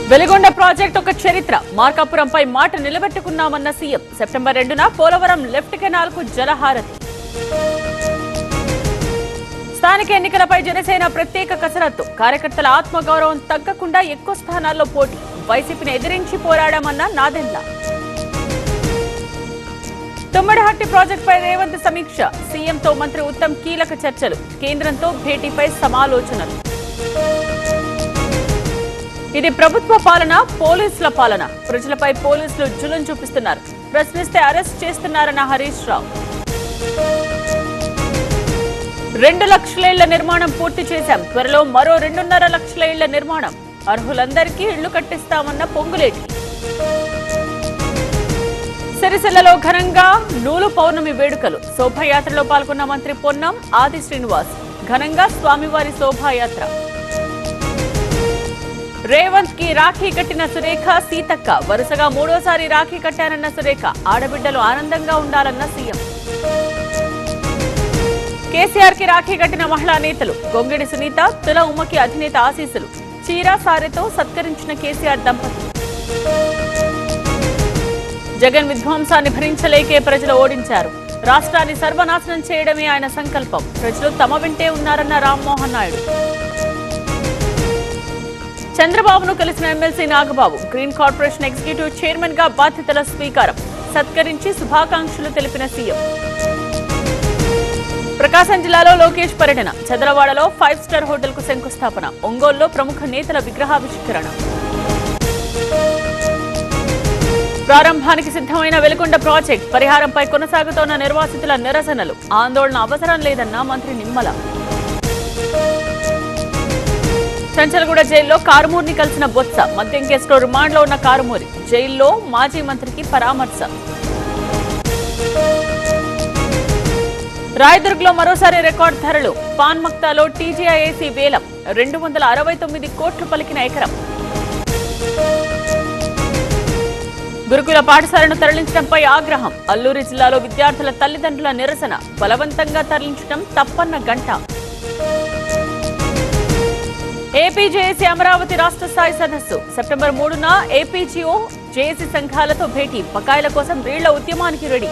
Veligonda project ఒక చరిత్ర. మార్కాపురంపై మాట నిలబెట్టుకున్నామన్న సీఎం. సెప్టెంబర్ 2న పోలవరం లెఫ్ట్ కెనాల్ కు జలహారతి. స్థానిక ఎన్నికలపై జనసేన ప్రత్యేక కసరత్తు. కార్యకర్తల ఆత్మగౌరవం తగ్గకుండా ఎక్కువ స్థానాల్లో పోటీ. వైసీపీని ఎదిరించి పోరాడామన్న నాదెండ్ల. తుమ్మడిహట్టి ప్రాజెక్టుపై రేవంత్ సమీక్ష. సీఎంతో మంత్రి ఉత్తమ్ కీలక చర్చలు. కేంద్రంతో భేటీపై సమాలోచనలు. ఇది ప్రభుత్వ పాలన, పోలీసుల పాలన. ప్రజలపై పోలీసులు జులుం చూపిస్తున్నారు. ప్రశ్నిస్తే అరెస్ట్ చేస్తున్నారన్న హరీష్ రావు. 2 లక్షల ఇళ్ల నిర్మాణం పూర్తి చేశాం. త్వరలో మరో 2.5 లక్షల ఇళ్ల నిర్మాణం. అర్హులందరికీ ఇళ్లు కట్టిస్తామన్న పొంగులేటి. సిరిసిల్లలో ఘనంగా నూలు పౌర్ణమి వేడుకలు. శోభాయాత్రలో పాల్గొన్న మంత్రి పొన్నం, ఆది శ్రీనివాస్. ఘనంగా స్వామివారి శోభాయాత్ర. రేవంత్ కి రాఖీ కట్టిన సురేఖ, సీతక్క. వరుసగా 3వ సారి రాఖీ కట్టారన్న సురేఖ. ఆడబిడ్డలు ఆనందంగా ఉండాలన్న సీఎం. కేసీఆర్ కి రాఖీ కట్టిన మహిళా నేతలు. గొంగిడి సునీత, తుల ఉమ్మకి అధినేత ఆశీస్సులు. చీర సారెతో సత్కరించిన కేసీఆర్ దంపతులు. జగన్ విధ్వంసాన్ని భరించలేకే ప్రజలు ఓడించారు. రాష్ట్రాన్ని సర్వనాశనం చేయడమే ఆయన సంకల్పం. ప్రజలు తమ వెంటే ఉన్నారన్న రామ్మోహన్ నాయుడు. చంద్రబాబును కలిసిన MLC Nagababu. Green corporation executive chairman గా బాధ్యతల స్వీకారం. సత్కరించి శుభాకాంక్షలు తెలిపిన సీఎం. ప్రకాశం జిల్లాలో లోకేష్ పర్యటన. చదలవాడలో 5 స్టార్ హోటల్ కు శంకుస్థాపన. ఒంగోలులో ప్రముఖ నేతల విగ్రహావిష్కరణ. ప్రారంభానికి సిద్ధమైన వెలిగొండ ప్రాజెక్ట్. పరిహారంపై కొనసాగుతోన్న నిర్వాసితుల నిరసనలు. ఆందోళన అవసరం లేదన్న మంత్రి నిమ్మల. చంచలగూడ జైల్లో కారుమూరిని కలిసిన బొత్స. మద్యం కేసులో రిమాండ్లో ఉన్న కారుమూరి. జైల్లో మాజీ మంత్రికి పరామర్శ. రాయదుర్గ్లో మరోసారి రికార్డు ధరలు. పాన్ మక్తాలో టీజీఐఏసీ వేలం. 269 కోట్లు పలికిన ఎకరం. గురుకుల పాఠశాలను తరలించడంపై ఆగ్రహం. అల్లూరి జిల్లాలో విద్యార్థుల తల్లిదండ్రుల నిరసన. బలవంతంగా తరలించడం తప్పన్న గంట. ఏపీ జేఏసీ అమరావతి రాష్ట్ర స్థాయి సదస్సు. సెప్టెంబర్ 3న ఏపీజీఓ జేఏసీ సంఘాలతో భేటీ. బకాయిల కోసం రీళ్ల ఉద్యమానికి రెడీ.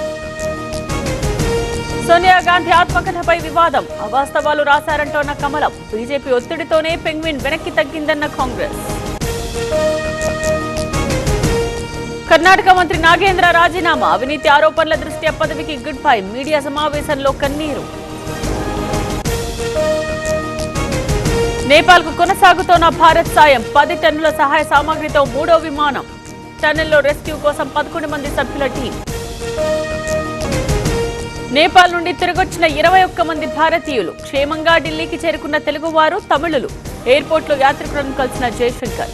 సోనియా గాంధీ ఆత్మకథపై వివాదం. అవాస్తవాలు రాశారంటోన్న కమలం. బీజేపీ ఒత్తిడితోనే పెంగ్విన్ వెనక్కి తగ్గిందన్న కాంగ్రెస్. కర్ణాటక మంత్రి నాగేంద్ర రాజీనామా. అవినీతి ఆరోపణల దృష్ట్యా పదవికి గుడ్ బై. మీడియా సమావేశంలో కన్నీరు. నేపాల్కు కొనసాగుతోన్న భారత్ సాయం. 10 టన్నుల సహాయ సామాగ్రితో 3వ విమానం. టన్నెల్లో రెస్క్యూ కోసం 11 మంది సభ్యుల టీం. నేపాల్ నుండి తిరిగొచ్చిన 21 మంది భారతీయులు. క్షేమంగా ఢిల్లీకి చేరుకున్న తెలుగువారు, తమిళులు. ఎయిర్పోర్ట్లో యాత్రికులను కలిసిన జయశంకర్.